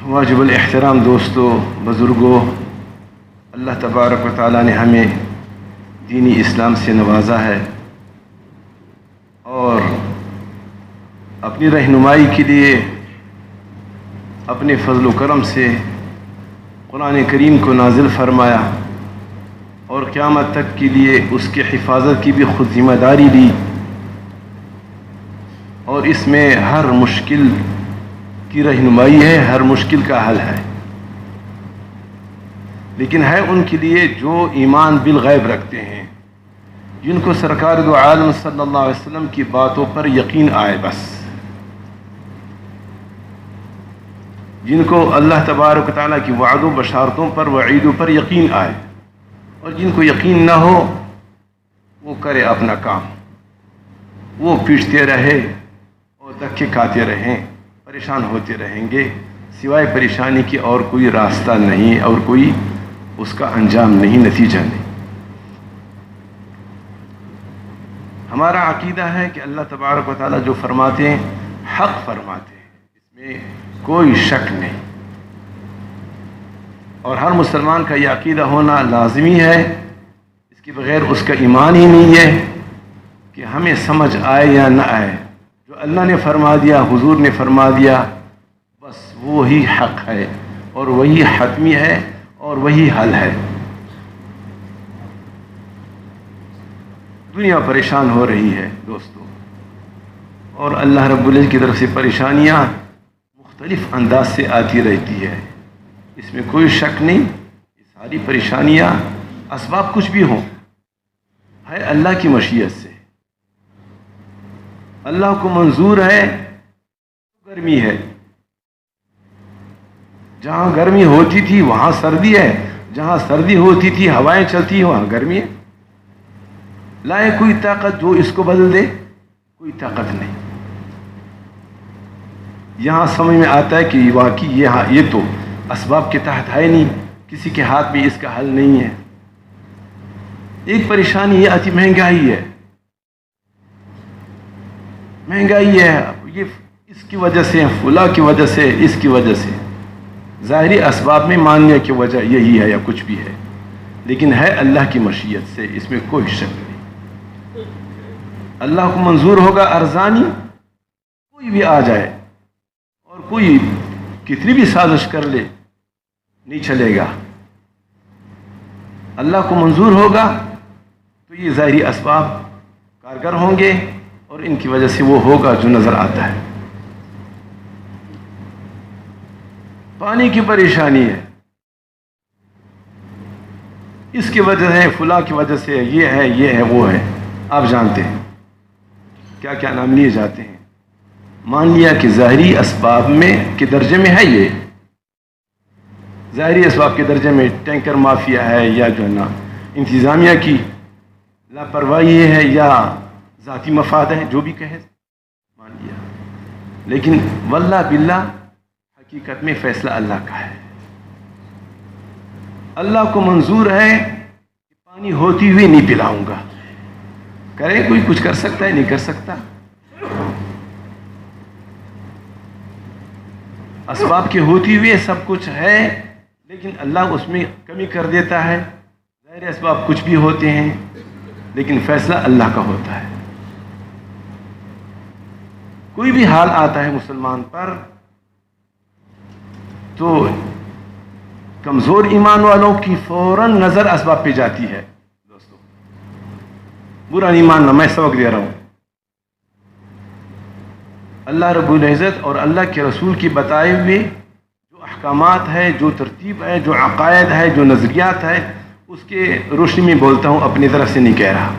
واجب الاحترام دوستوں، بزرگوں، اللہ تبارک و تعالیٰ نے ہمیں دینی اسلام سے نوازا ہے اور اپنی رہنمائی کے لیے اپنے فضل و کرم سے قرآن کریم کو نازل فرمایا اور قیامت تک کے لیے اس کی حفاظت کی بھی خود ذمہ داری لی، اور اس میں ہر مشکل کی رہنمائی ہے، ہر مشکل کا حل ہے، لیکن ہے ان کے لیے جو ایمان بالغیب رکھتے ہیں، جن کو سرکار دو عالم صلی اللہ علیہ وسلم کی باتوں پر یقین آئے، بس جن کو اللہ تبارک و تعالیٰ کی وعد و بشارتوں پر، وعیدوں پر یقین آئے، اور جن کو یقین نہ ہو وہ کرے اپنا کام، وہ پیٹتے رہے اور دھکے کھاتے رہیں، پریشان ہوتے رہیں گے، سوائے پریشانی کی اور کوئی راستہ نہیں، اور کوئی اس کا انجام نہیں، نتیجہ نہیں۔ ہمارا عقیدہ ہے کہ اللہ تبارک و تعالیٰ جو فرماتے ہیں حق فرماتے ہیں، اس میں کوئی شک نہیں، اور ہر مسلمان کا یہ عقیدہ ہونا لازمی ہے، اس کے بغیر اس کا ایمان ہی نہیں ہے کہ ہمیں سمجھ آئے یا نہ آئے، جو اللہ نے فرما دیا، حضور نے فرما دیا، بس وہی حق ہے اور وہی حتمی ہے اور وہی حل ہے۔ دنیا پریشان ہو رہی ہے دوستو، اور اللہ رب العزت کی طرف سے پریشانیاں مختلف انداز سے آتی رہتی ہے، اس میں کوئی شک نہیں، یہ ساری پریشانیاں اسباب کچھ بھی ہوں ہے اللہ کی مشیت سے۔ اللہ کو منظور ہے گرمی ہے، جہاں گرمی ہوتی تھی وہاں سردی ہے، جہاں سردی ہوتی تھی ہوائیں چلتی ہیں وہاں گرمی ہے۔ لائے کوئی طاقت جو اس کو بدل دے، کوئی طاقت نہیں۔ یہاں سمجھ میں آتا ہے کہ واقعی یہ تو اسباب کے تحت ہے نہیں، کسی کے ہاتھ میں اس کا حل نہیں ہے۔ ایک پریشانی یہ آتی، مہنگائی ہے، مہنگائی ہے، یہ اس کی وجہ سے، فلاں کی وجہ سے، اس کی وجہ سے، ظاہری اسباب میں ماننے کی وجہ یہی ہے یا کچھ بھی ہے، لیکن ہے اللہ کی مشیت سے، اس میں کوئی شک نہیں۔ اللہ کو منظور ہوگا ارزانی، کوئی بھی آ جائے اور کوئی کتنی بھی سازش کر لے نہیں چلے گا۔ اللہ کو منظور ہوگا تو یہ ظاہری اسباب کارگر ہوں گے اور ان کی وجہ سے وہ ہوگا جو نظر آتا ہے۔ پانی کی پریشانی ہے، اس کی وجہ ہے، فلاں کی وجہ سے، یہ ہے، یہ ہے، وہ ہے، آپ جانتے ہیں کیا کیا نام لیے جاتے ہیں۔ مان لیا کہ ظاہری اسباب میں کے درجے میں ہے، یہ ظاہری اسباب کے درجے میں ٹینکر مافیا ہے، یا جو ہے نا انتظامیہ کی لاپرواہی ہے، یا ذاتی مفاد ہے، جو بھی کہے مان لیا، لیکن واللہ باللہ حقیقت میں فیصلہ اللہ کا ہے۔ اللہ کو منظور ہے کہ پانی ہوتی ہوئی نہیں پلاؤں گا، کرے کوئی کچھ کر سکتا ہے؟ نہیں کر سکتا۔ اسباب کے ہوتی ہوئے سب کچھ ہے، لیکن اللہ اس میں کمی کر دیتا ہے۔ ظاہر اسباب کچھ بھی ہوتے ہیں، لیکن فیصلہ اللہ کا ہوتا ہے۔ کوئی بھی حال آتا ہے مسلمان پر تو کمزور ایمان والوں کی فوراً نظر اسباب پہ جاتی ہے۔ دوستو برا نہیں ماننا، میں سبق دے رہا ہوں۔ اللہ رب العزت اور اللہ کے رسول کی بتائے ہوئے جو احکامات ہے، جو ترتیب ہے، جو عقائد ہے، جو نظریات ہے، اس کے روشنی میں بولتا ہوں، اپنی طرف سے نہیں کہہ رہا۔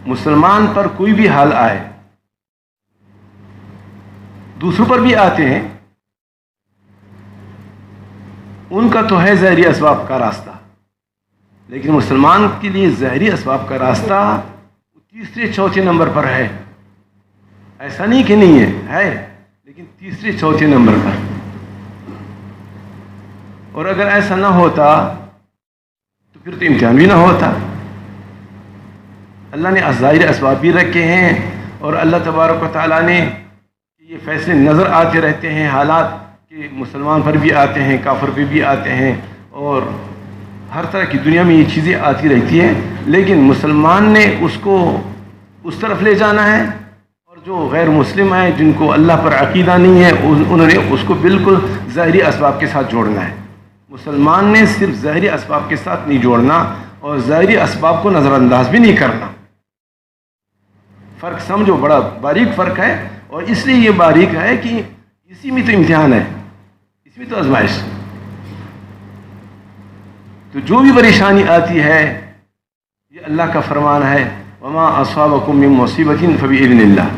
مسلمان پر کوئی بھی حال آئے، دوسروں پر بھی آتے ہیں، ان کا تو ہے ظاہری اسباب کا راستہ، لیکن مسلمان کے لیے ظاہری اسباب کا راستہ تیسرے چوتھے نمبر پر ہے۔ ایسا نہیں کہ نہیں ہے، لیکن تیسرے چوتھے نمبر پر۔ اور اگر ایسا نہ ہوتا تو پھر تو امتحان بھی نہ ہوتا۔ اللہ نے ظاہر اسباب بھی رکھے ہیں، اور اللہ تبارک و تعالیٰ نے یہ فیصلے نظر آتے رہتے ہیں، حالات کہ مسلمان پر بھی آتے ہیں، کافر پہ بھی آتے ہیں، اور ہر طرح کی دنیا میں یہ چیزیں آتی رہتی ہیں، لیکن مسلمان نے اس کو اس طرف لے جانا ہے، اور جو غیر مسلم ہیں جن کو اللہ پر عقیدہ نہیں ہے انہوں نے اس کو بالکل ظاہری اسباب کے ساتھ جوڑنا ہے۔ مسلمان نے صرف ظاہری اسباب کے ساتھ نہیں جوڑنا، اور ظاہری اسباب کو نظر انداز بھی نہیں کرنا۔ فرق سمجھو، بڑا باریک فرق ہے، اور اس لیے یہ باریک ہے کہ اسی میں تو امتحان ہے، اس میں تو آزمائش۔ تو جو بھی پریشانی آتی ہے یہ اللہ کا فرمان ہے، وما اصابکم من مصیبت فبإذن اللہ،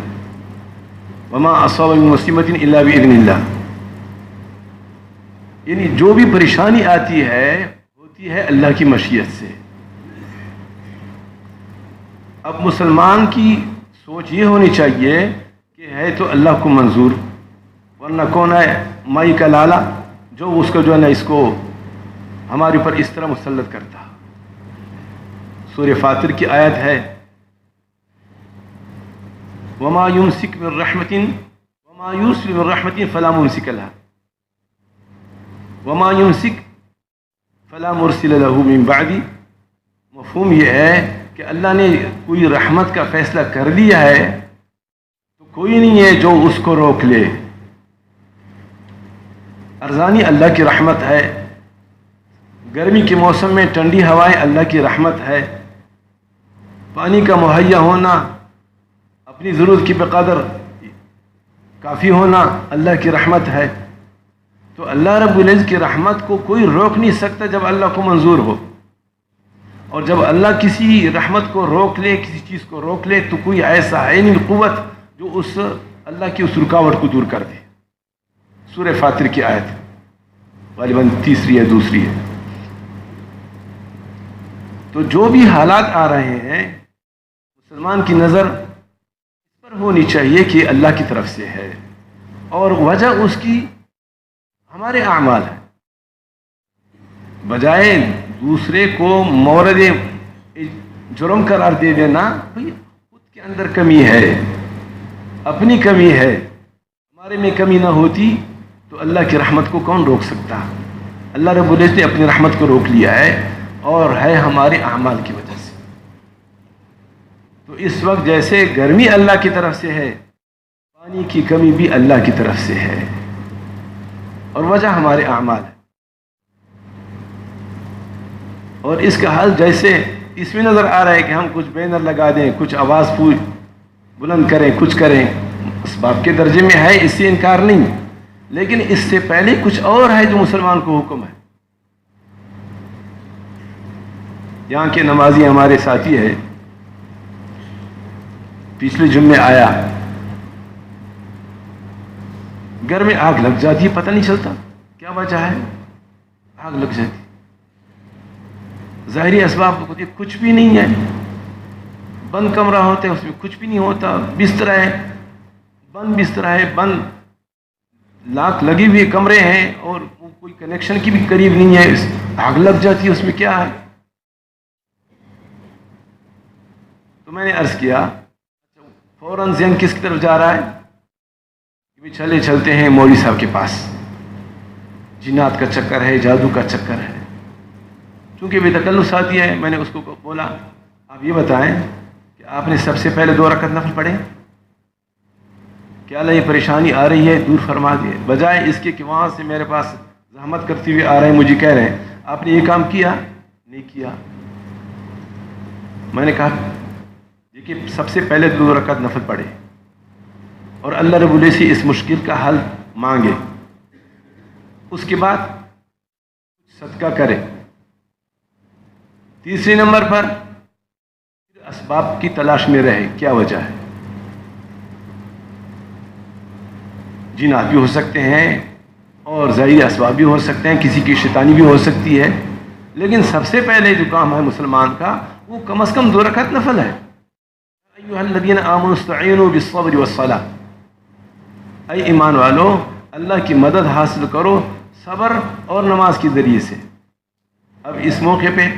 وما اصاب من مصیبت الا بإذن اللہ، یعنی جو بھی پریشانی آتی ہے ہوتی ہے اللہ کی مشیت سے۔ اب مسلمان کی سوچ یہ ہونی چاہیے کہ ہے تو اللہ کو منظور، ورنہ کون ہے مائی کا لالا جو اس کو جو ہے نا اس کو ہمارے اوپر اس طرح مسلط کرتا۔ سورہ فاطر کی آیت ہے، وما يمسك من رحمة وما يرسل من رحمة فلا ممسك لها وما يمسك فلا مرسل له من بعد۔ مفہوم یہ ہے کہ اللہ نے کوئی رحمت کا فیصلہ کر دیا ہے تو کوئی نہیں ہے جو اس کو روک لے۔ ارزانی اللہ کی رحمت ہے، گرمی کے موسم میں ٹھنڈی ہوائیں اللہ کی رحمت ہے، پانی کا مہیا ہونا، اپنی ضرورت کی بقدر کافی ہونا اللہ کی رحمت ہے۔ تو اللہ رب العزت کی رحمت کو کوئی روک نہیں سکتا جب اللہ کو منظور ہو، اور جب اللہ کسی رحمت کو روک لے، کسی چیز کو روک لے، تو کوئی ایسا ہے نہیں قوت جو اس اللہ کی اس رکاوٹ کو دور کر دے۔ سورہ فاطر کی آیت غالباً تیسری ہے، دوسری ہے۔ تو جو بھی حالات آ رہے ہیں مسلمان کی نظر اس پر ہونی چاہیے کہ اللہ کی طرف سے ہے، اور وجہ اس کی ہمارے اعمال ہے، بجائے دوسرے کو مورد جرم قرار دے دینا۔ بھئی خود کے اندر کمی ہے، اپنی کمی ہے، ہمارے میں کمی نہ ہوتی تو اللہ کی رحمت کو کون روک سکتا؟ اللہ رب العزت نے اپنی رحمت کو روک لیا ہے، اور ہے ہمارے اعمال کی وجہ سے۔ تو اس وقت جیسے گرمی اللہ کی طرف سے ہے، پانی کی کمی بھی اللہ کی طرف سے ہے، اور وجہ ہمارے اعمال ہے۔ اور اس کا حل جیسے اس میں نظر آ رہا ہے کہ ہم کچھ بینر لگا دیں، کچھ آواز بلند کریں، کچھ کریں، اسباب کے درجے میں ہے، اس سے انکار نہیں، لیکن اس سے پہلے کچھ اور ہے جو مسلمان کو حکم ہے۔ یہاں کے نمازی ہمارے ساتھی ہے، پچھلے جمعے آیا، گھر میں آگ لگ جاتی ہے، پتہ نہیں چلتا کیا وجہ ہے، آگ لگ جاتی، ظاہری اسباب ہوتے کچھ بھی نہیں ہے، بند کمرہ ہوتا ہے اس میں کچھ بھی نہیں ہوتا، بستر ہے بند، بستر ہے بند، لاک لگی ہوئی کمرے ہیں اور کوئی کنیکشن کی بھی قریب نہیں ہے، آگ لگ جاتی ہے، اس میں کیا ہے؟ تو میں نے عرض کیا فوراً ذہن کس کی طرف جا رہا ہے کہ چلے چلتے ہیں مولوی صاحب کے پاس، جنات کا چکر ہے، جادو کا چکر ہے۔ چونکہ بے تکلف ساتھی ہے، میں نے اس کو بولا آپ یہ بتائیں کہ آپ نے سب سے پہلے 2 رکعت نفل پڑھے، کیا اللہ یہ پریشانی آ رہی ہے دور فرما دے، بجائے اس کے کہ وہاں سے میرے پاس زحمت کرتے ہوئے آ رہے ہیں، مجھے کہہ رہے ہیں آپ نے یہ کام کیا نہیں کیا۔ میں نے کہا کہ سب سے پہلے 2 رکعت نفل پڑھے اور اللہ رب العزت سے اس مشکل کا حل مانگے، اس کے بعد صدقہ کرے، تیسرے نمبر پر اسباب کی تلاش میں رہے، کیا وجہ ہے؟ جنات بھی ہو سکتے ہیں اور ظاہری اسباب بھی ہو سکتے ہیں، کسی کی شیطانی بھی ہو سکتی ہے، لیکن سب سے پہلے جو کام ہے مسلمان کا وہ کم از کم 2 رکعت نفل ہے۔ ایھا الذین آمنوا استعینوا بالصبر والصلاۃ، اے ایمان والو اللہ کی مدد حاصل کرو صبر اور نماز کے ذریعے سے۔ اب اس موقع پہ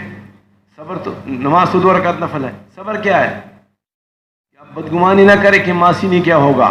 صبر تو نماز تو 2 رکعت نفل ہے، صبر کیا ہے کہ آپ بدگمانی نہ کریں کہ ماسی نے کیا ہوگا،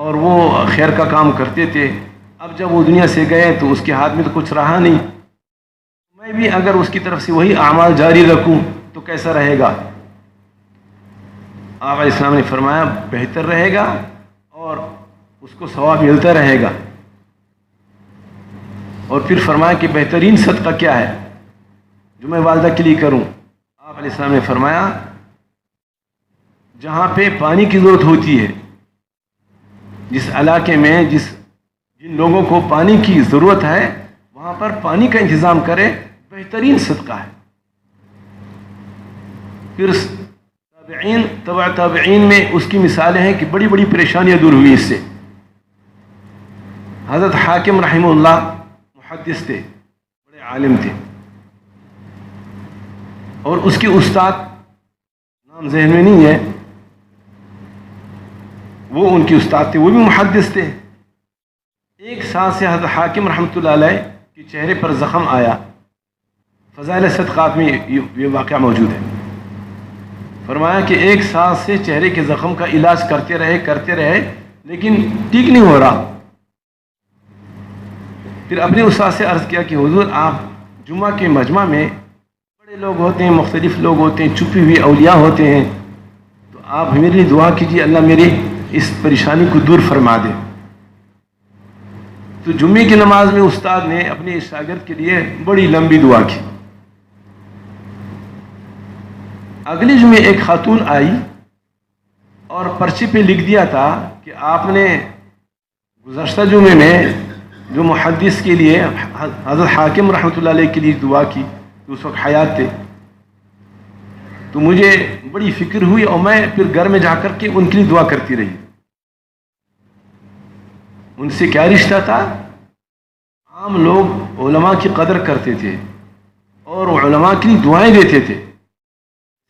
اور وہ خیر کا کام کرتے تھے. اب جب وہ دنیا سے گئے تو اس کے ہاتھ میں تو کچھ رہا نہیں. میں بھی اگر اس کی طرف سے وہی اعمال جاری رکھوں تو کیسا رہے گا؟ آپ علیہ السلام نے فرمایا بہتر رہے گا اور اس کو ثواب ملتا رہے گا. اور پھر فرمایا کہ بہترین صدقہ کیا ہے جو میں والدہ کے لیے کروں؟ آپ علیہ السلام نے فرمایا جہاں پہ پانی کی ضرورت ہوتی ہے، جس علاقے میں جن لوگوں کو پانی کی ضرورت ہے وہاں پر پانی کا انتظام کرے، بہترین صدقہ ہے. پھر تبع تابعین میں اس کی مثالیں ہیں کہ بڑی بڑی پریشانیاں دور ہوئی اس سے. حضرت حاکم رحمہ اللہ محدث تھے، بڑے عالم تھے، اور اس کے استاد نام ذہن میں نہیں ہے، وہ ان کے استاد تھے، وہ بھی محدث تھے. ایک سال سے حضرت حاکم رحمۃ اللہ علیہ کے چہرے پر زخم آیا. فضائل صدقات میں یہ واقعہ موجود ہے. فرمایا کہ ایک سال سے چہرے کے زخم کا علاج کرتے رہے لیکن ٹھیک نہیں ہو رہا. پھر اپنے استاد سے عرض کیا کہ حضور آپ جمعہ کے مجمع میں بڑے لوگ ہوتے ہیں، مختلف لوگ ہوتے ہیں، چھپی ہوئی اولیاء ہوتے ہیں، تو آپ میرے لیے دعا کیجیے اللہ میری اس پریشانی کو دور فرما دے. تو جمعے کی نماز میں استاد نے اپنے شاگرد کے لیے بڑی لمبی دعا کی. اگلے جمعے ایک خاتون آئی اور پرچے پہ لکھ دیا تھا کہ آپ نے گزشتہ جمعے میں جو محدث کے لیے حضرت حاکم رحمۃ اللہ علیہ کے لیے دعا کی، تو اس وقت حیات تھے، تو مجھے بڑی فکر ہوئی اور میں پھر گھر میں جا کر کے ان کے لیے دعا کرتی رہی. ان سے کیا رشتہ تھا؟ عام لوگ علماء کی قدر کرتے تھے اور علماء کے لیے دعائیں دیتے تھے.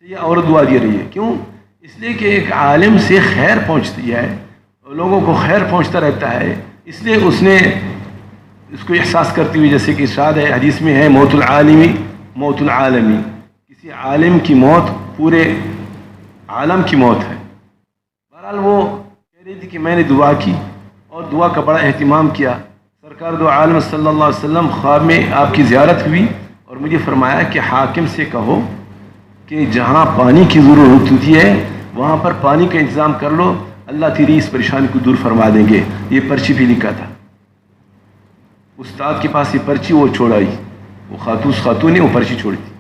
یہ عورت دعا دے رہی ہے، کیوں؟ اس لیے کہ ایک عالم سے خیر پہنچتی ہے، لوگوں کو خیر پہنچتا رہتا ہے، اس لیے اس نے اس کو احساس کرتی ہوئی، جیسے کہ ارشاد ہے حدیث میں ہے موت العالمی موت العالمی، کسی عالم کی موت پورے عالم کی موت ہے. بہرحال وہ کہہ رہی تھی کہ میں نے دعا کی اور دعا کا بڑا اہتمام کیا. سرکار دو عالم صلی اللہ علیہ وسلم خواب میں آپ کی زیارت ہوئی اور مجھے فرمایا کہ حاکم سے کہو کہ جہاں پانی کی ضرورت ہوتی ہے وہاں پر پانی کا انتظام کر لو، اللہ تیری اس پریشانی کو دور فرما دیں گے. یہ پرچی بھی لکھا تھا. استاد کے پاس یہ پرچی وہ چھوڑائی، وہ خاتون نے وہ پرچی چھوڑی تھی.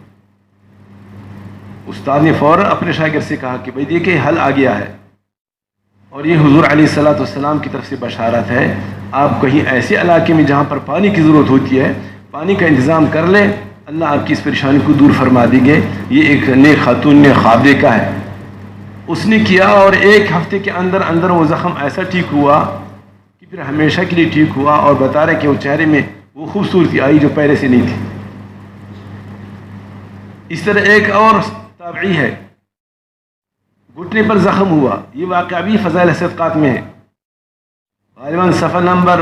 استاد نے فوراً اپنے شاگرد سے کہا کہ بھائی دیکھیں حل آ گیا ہے، اور یہ حضور علیہ الصلاۃ والسلام کی طرف سے بشارت ہے. آپ کہیں ایسے علاقے میں جہاں پر پانی کی ضرورت ہوتی ہے پانی کا انتظام کر لیں، اللہ آپ کی اس پریشانی کو دور فرما دیں گے. یہ ایک نیک خاتون نے خواب دیکھا ہے، اس نے کیا اور ایک ہفتے کے اندر اندر وہ زخم ایسا ٹھیک ہوا کہ پھر ہمیشہ کے لیے ٹھیک ہوا، اور بتا رہے کہ وہ چہرے میں وہ خوبصورتی آئی جو پہلے سے نہیں تھی. اس طرح ایک اور تابعی ہے، گھٹنے پر زخم ہوا. یہ واقعہ بھی فضائل صدقات میں ہے، غالباً صفحہ نمبر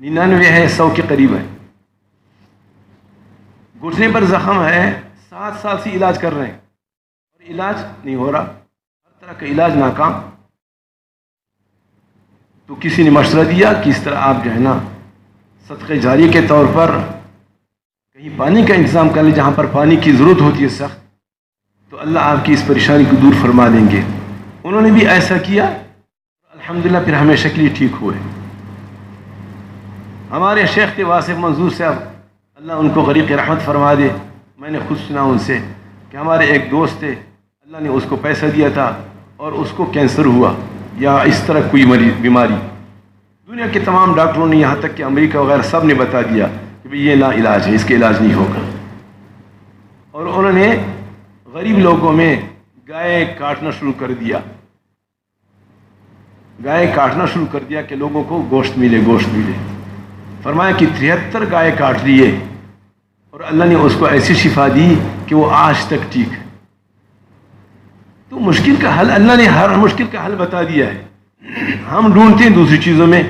99 ہے، 100 کے قریب ہے. گھٹنے پر زخم ہے، 7 سال سے علاج کر رہے ہیں اور علاج نہیں ہو رہا، ہر طرح کا علاج ناکام. تو کسی نے مشورہ دیا کہ اس طرح آپ جو ہے نا صدقہ جاریہ کے طور پر کہیں پانی کا انتظام کر لیں جہاں پر پانی کی ضرورت ہوتی ہے سخت، تو اللہ آپ کی اس پریشانی کو دور فرما دیں گے. انہوں نے بھی ایسا کیا، الحمدللہ پھر ہمیشہ کے لیے ٹھیک ہوئے. ہمارے شیخ تھے واصف منظور صاحب، اللہ ان کو غریق رحمت فرما دے. میں نے خود سنا ان سے کہ ہمارے ایک دوست تھے، اللہ نے اس کو پیسہ دیا تھا اور اس کو کینسر ہوا یا اس طرح کوئی بیماری. دنیا کے تمام ڈاکٹروں نے یہاں تک کہ امریکہ وغیرہ سب نے بتا دیا کہ بھئی یہ نا علاج ہے، اس کے علاج نہیں ہوگا. اور انہوں نے غریب لوگوں میں گائے کاٹنا شروع کر دیا، گائے کاٹنا شروع کر دیا کہ لوگوں کو گوشت ملے. فرمایا کہ 73 گائے کاٹ لیے اور اللہ نے اس کو ایسی شفا دی کہ وہ آج تک ٹھیک ہے. تو مشکل کا حل، اللہ نے ہر مشکل کا حل بتا دیا ہے. ہم ڈھونڈتے ہیں دوسری چیزوں میں.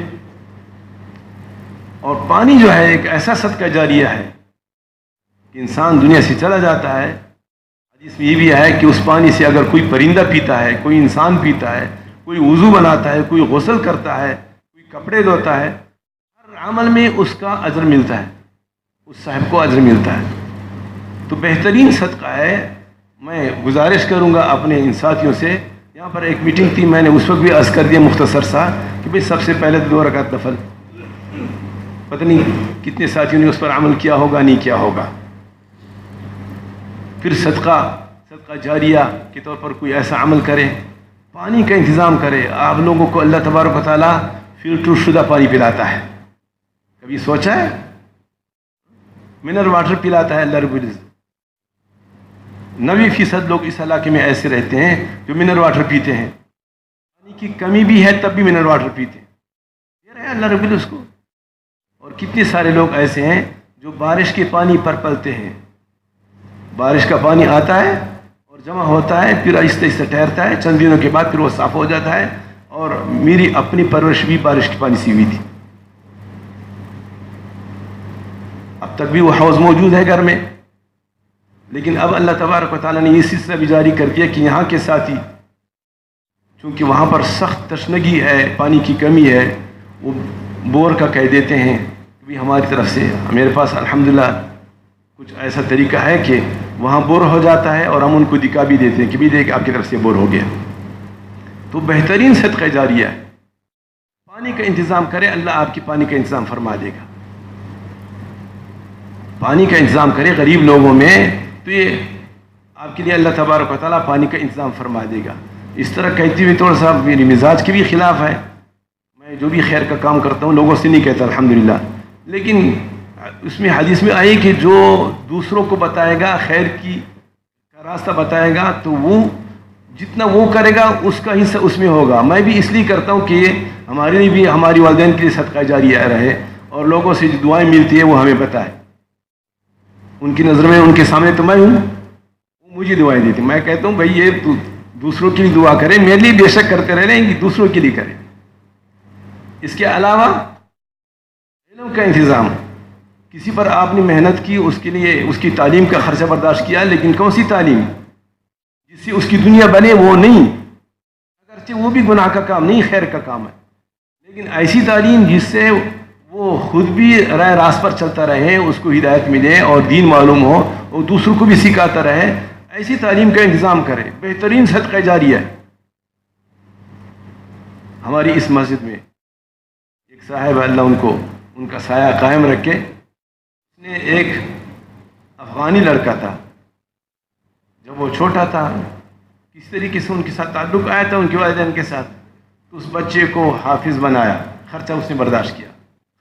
اور پانی جو ہے ایک ایسا صدقہ جاریہ ہے کہ انسان دنیا سے چلا جاتا ہے، حدیث میں یہ بھی ہے کہ اس پانی سے اگر کوئی پرندہ پیتا ہے، کوئی انسان پیتا ہے، کوئی وضو بناتا ہے، کوئی غسل کرتا ہے، کوئی کپڑے دھوتا ہے، ہر عمل میں اس کا اجر ملتا ہے، اس صاحب کو اجر ملتا ہے۔ تو بہترین صدقہ ہے۔ میں گزارش کروں گا اپنے ان ساتھیوں سے، یہاں پر ایک میٹنگ تھی، میں نے اس وقت بھی عرض کر دیا مختصر سا کہ بھئی سب سے پہلے 2 رکعت نفل، پتہ نہیں کتنے ساتھیوں نے اس پر عمل کیا ہوگا، نہیں کیا ہوگا۔ پھر صدقہ جاریہ کے طور پر کوئی ایسا عمل کرے، پانی کا انتظام کرے۔ آپ لوگوں کو اللہ تبارک و تعالیٰ فلٹر شدہ پانی پلاتا ہے، کبھی سوچا ہے؟ منرل واٹر پلاتا ہے اللہ رب العزت۔ 90% لوگ اس علاقے میں ایسے رہتے ہیں جو منرل واٹر پیتے ہیں، پانی کی کمی بھی ہے تب بھی منرل واٹر پیتے ہیں، دے رہے ہیں اللہ رب العزت کو۔ اور کتنے سارے لوگ ایسے ہیں جو بارش کے پانی پر پلتے ہیں، بارش کا پانی آتا ہے اور جمع ہوتا ہے، پھر آہستہ آہستہ ٹھہرتا ہے، چند دنوں کے بعد پھر وہ صاف ہو جاتا ہے۔ اور میری اپنی پرورش بھی بارش کے پانی سے ہوئی تھی، اب تک بھی وہ حوض موجود ہے گھر میں، لیکن اب اللہ تبارک و تعالیٰ نے یہ سلسلہ بھی جاری کر دیا کہ یہاں کے ساتھی، چونکہ وہاں پر سخت تشنگی ہے، پانی کی کمی ہے، وہ بور کا کہہ دیتے ہیں کہ ہماری طرف سے، میرے پاس الحمدللہ کچھ ایسا طریقہ ہے کہ وہاں بور ہو جاتا ہے اور ہم ان کو دکھا بھی دیتے ہیں کہ بھی دیکھ آپ کی طرف سے بور ہو گیا۔ تو بہترین صدقہ جاریہ ہے، پانی کا انتظام کرے، اللہ آپ کی پانی کا انتظام فرما دے گا۔ پانی کا انتظام کرے غریب لوگوں میں، تو یہ آپ کے لیے اللہ تبارک و تعالیٰ پانی کا انتظام فرما دے گا۔ اس طرح کہتے ہوئے تھوڑا سا میری مزاج کے بھی خلاف ہے، میں جو بھی خیر کا کام کرتا ہوں لوگوں سے نہیں کہتا الحمدللہ، لیکن اس میں حدیث میں آئی کہ جو دوسروں کو بتائے گا، خیر کا راستہ بتائے گا، تو وہ جتنا وہ کرے گا اس کا حصہ اس میں ہوگا۔ میں بھی اس لیے کرتا ہوں کہ یہ ہمارے لیے بھی، ہماری والدین کے لیے صدقہ جاریہ رہے، اور لوگوں سے جو دعائیں ملتی ہے وہ ہمیں بتائے۔ ان کی نظر میں، ان کے سامنے تو میں ہوں، وہ مجھے دعائیں دیتی، میں کہتا ہوں بھائی یہ دوسروں کے لیے دعا کرے، میرے لیے بے شک کرتے رہے ہیں، دوسروں کے لیے کرے۔ اس کے علاوہ علم کا انتظام، کسی پر آپ نے محنت کی، اس کے لیے اس کی تعلیم کا خرچہ برداشت کیا، لیکن کون سی تعلیم جس سے اس کی دنیا بنے، وہ نہیں، اگرچہ وہ بھی گناہ کا کام نہیں، خیر کا کام ہے، لیکن ایسی تعلیم جس سے وہ خود بھی راہ راست پر چلتا رہے، اس کو ہدایت ملے اور دین معلوم ہو، اور دوسروں کو بھی سکھاتا رہے، ایسی تعلیم کا انتظام کرے۔ بہترین صدقہ جاریہ ہے۔ ہماری اس مسجد میں ایک صاحب، اللہ ان کا سایہ قائم رکھے، اس نے ایک افغانی لڑکا تھا، جب وہ چھوٹا تھا کس طریقے سے ان کے ساتھ تعلق آیا تھا ان کے والدین کے ساتھ، تو اس بچے کو حافظ بنایا، خرچہ اس نے برداشت کیا۔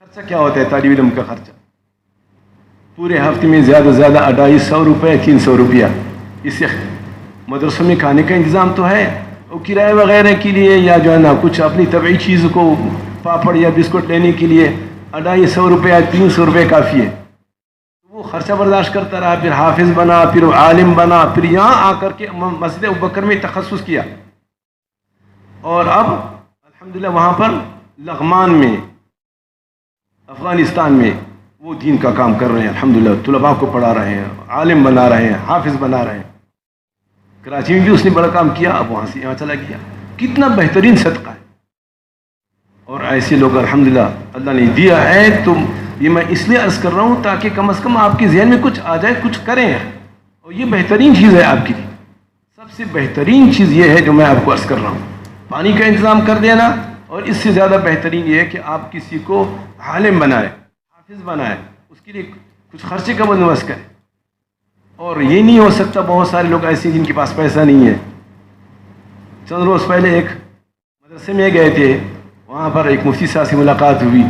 خرچہ کیا ہوتا ہے طالب علم کا خرچہ؟ پورے ہفتے میں زیادہ سے زیادہ 250 روپے، 300 روپیہ، اس سے مدرسوں میں کھانے کا انتظام تو ہے، اور کرایہ وغیرہ کے لیے یا جو ہے نا کچھ اپنی طبعی چیز کو پاپڑ یا بسکٹ لینے کے لیے 250 روپے یا 300 روپے کافی ہے۔ وہ خرچہ برداشت کرتا رہا، پھر حافظ بنا، پھر عالم بنا، پھر یہاں آ کر کے مسجد ابوبکر میں تخصص کیا، اور اب الحمدللہ وہاں پر لغمان میں، افغانستان میں وہ دین کا کام کر رہے ہیں، الحمدللہ طلباء کو پڑھا رہے ہیں، عالم بنا رہے ہیں، حافظ بنا رہے ہیں۔ کراچی میں بھی اس نے بڑا کام کیا، اب وہاں سے یہاں چلا گیا۔ کتنا بہترین صدقہ ہے، اور ایسے لوگ الحمدللہ اللہ نے دیا ہے۔ تو یہ میں اس لیے عرض کر رہا ہوں تاکہ کم از کم آپ کے ذہن میں کچھ آ جائے، کچھ کریں، اور یہ بہترین چیز ہے آپ کے لیے۔ سب سے بہترین چیز یہ ہے جو میں آپ کو عرض کر رہا ہوں، پانی کا انتظام کر دینا، اور اس سے زیادہ بہترین یہ ہے کہ آپ کسی کو عالم بنائے، حافظ بنائے، اس کے لیے کچھ خرچے کا بندوبست کریں۔ اور یہ نہیں ہو سکتا، بہت سارے لوگ ایسے ہیں جن کے پاس پیسہ نہیں ہے۔ چند روز پہلے ایک مدرسے میں گئے تھے، وہاں پر ایک مفتی صاحب سے ملاقات ہوئی،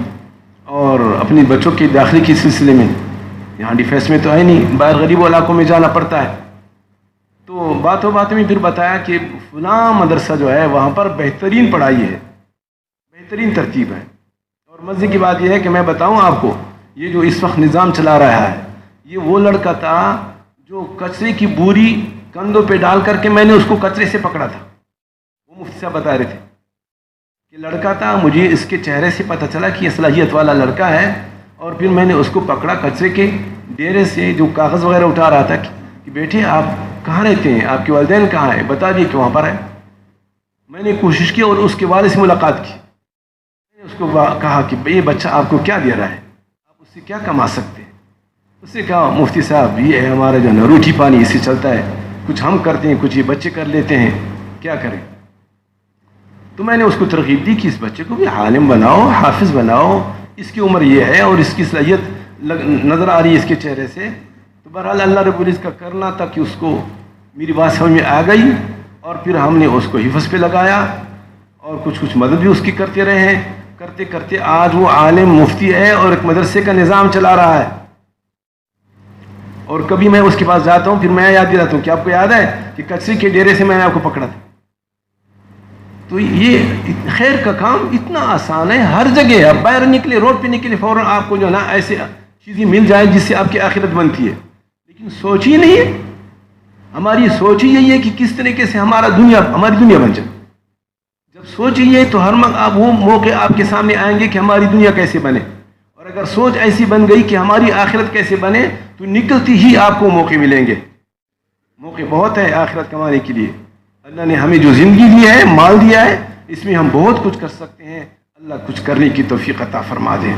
اور اپنی بچوں کے داخلے کے سلسلے میں، یہاں ڈیفینس میں تو ہے نہیں، باہر غریب علاقوں میں جانا پڑتا ہے، تو باتوں باتوں میں پھر بتایا کہ فلاں مدرسہ جو ہے وہاں پر بہترین پڑھائی ہے، بہترین ترتیب ہے۔ اور مزے کی بات یہ ہے کہ میں بتاؤں آپ کو، یہ جو اس وقت نظام چلا رہا ہے، یہ وہ لڑکا تھا جو کچرے کی بوری کندھوں پہ ڈال کر کے میں نے اس کو کچرے سے پکڑا تھا۔ وہ مفتی صاحب بتا رہے تھے کہ لڑکا تھا، مجھے اس کے چہرے سے پتہ چلا کہ یہ صلاحیت والا لڑکا ہے، اور پھر میں نے اس کو پکڑا کچرے کے ڈیرے سے، جو کاغذ وغیرہ اٹھا رہا تھا، کہ بیٹے آپ کہاں رہتے ہیں، آپ کے والدین کہاں ہیں، بتا دیے کہ وہاں پر ہے۔ میں نے کوشش کی اور اس کے والد سے ملاقات کی. میں نے اس کو کہا کہ یہ بچہ آپ کو کیا دے رہا ہے, آپ اس سے کیا کما سکتے ہیں؟ اس نے کہا مفتی صاحب یہ ہے ہمارا جو نا روٹی پانی اس سے چلتا ہے, کچھ ہم کرتے ہیں کچھ یہ بچے کر لیتے ہیں, کیا کریں؟ تو میں نے اس کو ترغیب دی کہ اس بچے کو بھی عالم بناؤ, حافظ بناؤ, اس کی عمر یہ ہے اور اس کی صلاحیت نظر آ رہی ہے اس کے چہرے سے. تو بہرحال اللہ رب العزت کا کرنا تھا کہ اس کو میری بات سمجھ میں آ گئی, اور پھر ہم نے اس کو حفظ پہ لگایا اور کچھ مدد بھی اس کی کرتے رہے ہیں. کرتے کرتے آج وہ عالم مفتی ہے اور ایک مدرسے کا نظام چلا رہا ہے. اور کبھی میں اس کے پاس جاتا ہوں پھر میں یاد دلاتا ہوں کہ آپ کو یاد ہے کہ کچری کے ڈیرے سے میں نے آپ کو پکڑا تھا. تو یہ خیر کا کام اتنا آسان ہے, ہر جگہ آپ باہر نکلے, روڈ پہ نکلے, فوراً آپ کو جو نا ایسے چیزیں مل جائے جس سے آپ کی آخرت بنتی ہے. لیکن سوچ ہی نہیں ہے, ہماری سوچ ہی یہی ہے کہ کس طریقے سے ہماری دنیا بن جائے. جب سوچ ہی ہے تو ہر وہ موقع آپ کے سامنے آئیں گے کہ ہماری دنیا کیسے بنے, اور اگر سوچ ایسی بن گئی کہ ہماری آخرت کیسے بنے تو نکلتی ہی آپ کو موقع ملیں گے. موقع بہت ہے آخرت کمانے کے لیے. اللہ نے ہمیں جو زندگی دی ہے, مال دیا ہے, اس میں ہم بہت کچھ کر سکتے ہیں. اللہ کچھ کرنے کی توفیق عطا فرما دے.